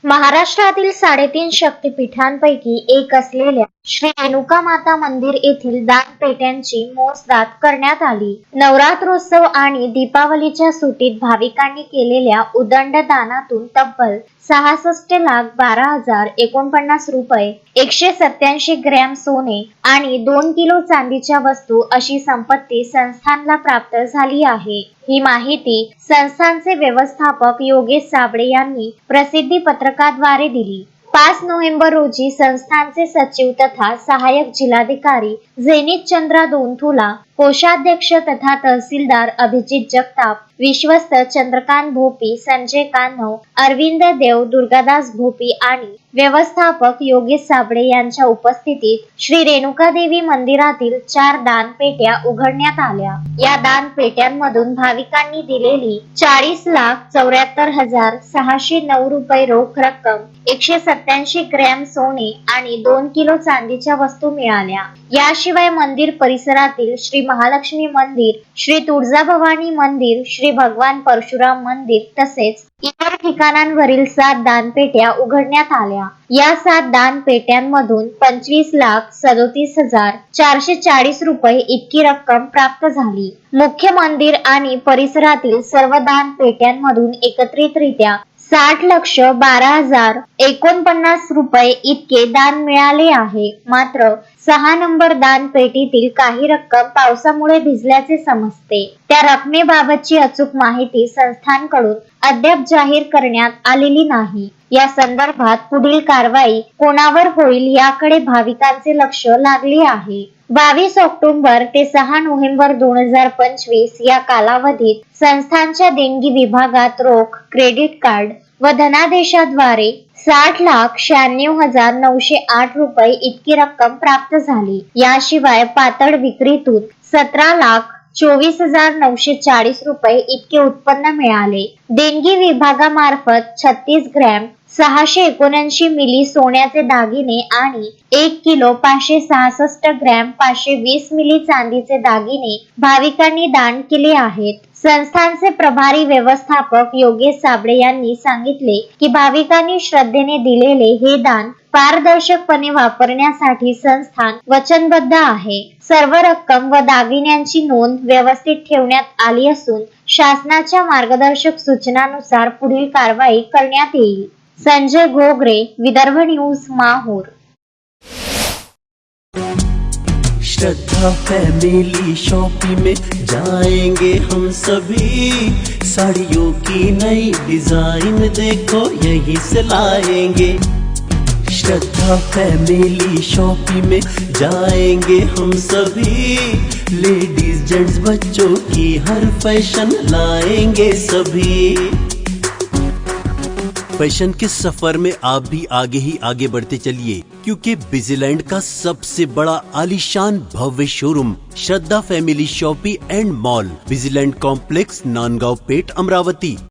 महाराष्ट्रातील 3.5 शक्तिपीठांपैकी एक असलेल्या श्री रेणुका माता मंदिर येथील दानपेट्यांची मोजदाद करण्यात आली. नवरात्रोत्सव आणि दीपावलीच्या सुट्टीत भाविकांनी केलेल्या उदंड दानातून तब्बल 66,12,049 रुपये, 187 ग्रॅम सोने आणि 2 किलो चांदीच्या वस्तू अशी संपत्ती संस्थानला प्राप्त झाली आहे. ही माहिती संस्थानचे व्यवस्थापक योगेश साबळे यांनी प्रसिद्धी पत्रकाद्वारे दिली. 5 नोव्हेंबर रोजी संस्थानचे सचिव तथा सहाय्यक जिल्हाधिकारी झेनिथ चंद्रा दोंथुला, कोषाध्यक्ष तथा तहसीलदार अभिजित जगताप, विश्वस्त चंद्रकांत भोपी, संजय कान्हव, अरविंद देव, दुर्गादास भोपी आणि व्यवस्थापक योगेश साबळे यांच्या उपस्थितीत श्री रेणुका देवी मंदिरातील 4 दानपेट्या उघडण्यात आल्या. या दानपेट्यांमधून भाविकांनी दिलेली 40,74,609 रुपये रोख रक्कम, 187 ग्रॅम सोने आणि 2 किलो चांदीच्या वस्तू मिळाल्या. याशिवाय मंदिर परिसरातील श्री महालक्ष्मी मंदिर, श्री तुळजाभवानी मंदिर, श्री भगवान परशुराम मंदिर तसेच इतर ठिकाणांवरील 7 दानपेट्या उघडण्यात आल्या. या 7 दानपेट्यांमधून 25,37,440 रुपये इतकी रक्कम प्राप्त झाली. मुख्य मंदिर आणि परिसरातील सर्व दानपेट्यांमधून एकत्रितरित्या 60,12,049 रुपये इतके दान मिळाले आहे. मात्र 6 नंबर दानपेटीतील काही रक्कम पावसामुळे भिजल्याचे समजते. त्या रकमेबाबतची अचूक माहिती संस्थानकडून अद्याप जाहीर करण्यात आलेली नाही. या संदर्भात पुढील कारवाई कोणावर होईल याकडे भाविकांचे लक्ष लागले आहे. 22 ऑक्टोबर ते 6 नोव्हेंबर 2025 या कालावधीत संस्थानच्या देणगी विभागात रोख, क्रेडिट कार्ड व धनादेशाद्वारे 60,96,908 रुपये इतकी रक्कम प्राप्त झाली. याशिवाय पातळ विक्रीतून 17,24,940 रुपये इतके उत्पन्न मिळाले. देणगी विभागामार्फत 36 ग्रॅम 679 मिली सोन्याचे दागिने आणि 1 किलो 566 ग्रॅम 520 मिली चांदीचे दागिने भाविकांनी दान केले आहेत. संस्थानचे प्रभारी व्यवस्थापक योगेश साबळे यांनी सांगितले की भाविकांनी श्रद्धेने दिलेले हे दान पारदर्शकपणे वापरण्यासाठी संस्थान वचनबद्ध आहे. सर्व रक्कम व दागिन्यांची नोंद व्यवस्थित ठेवण्यात आली असून शासनाच्या मार्गदर्शक सूचनानुसार पुढील कारवाई करण्यात येईल. संजय घोगरे, विदर्भ न्यूज, माहूर. श्रद्धा फैमिली शॉपिंग में जाएंगे हम सभी, साड़ियों की नई डिजाइन देखो यहीं से लाएंगे। श्रद्धा फैमिली शॉपिंग में जाएंगे हम सभी, लेडीज जेंट्स बच्चों की हर फैशन लाएंगे सभी। फैशन के सफर में आप भी आगे ही आगे बढ़ते चलिए, क्योंकि विजिलैंड का सबसे बड़ा आलीशान भव्य showroom Shraddha family shopping and mall, विजिलैंड कॉम्प्लेक्स, नांदगांव पेठ, अमरावती।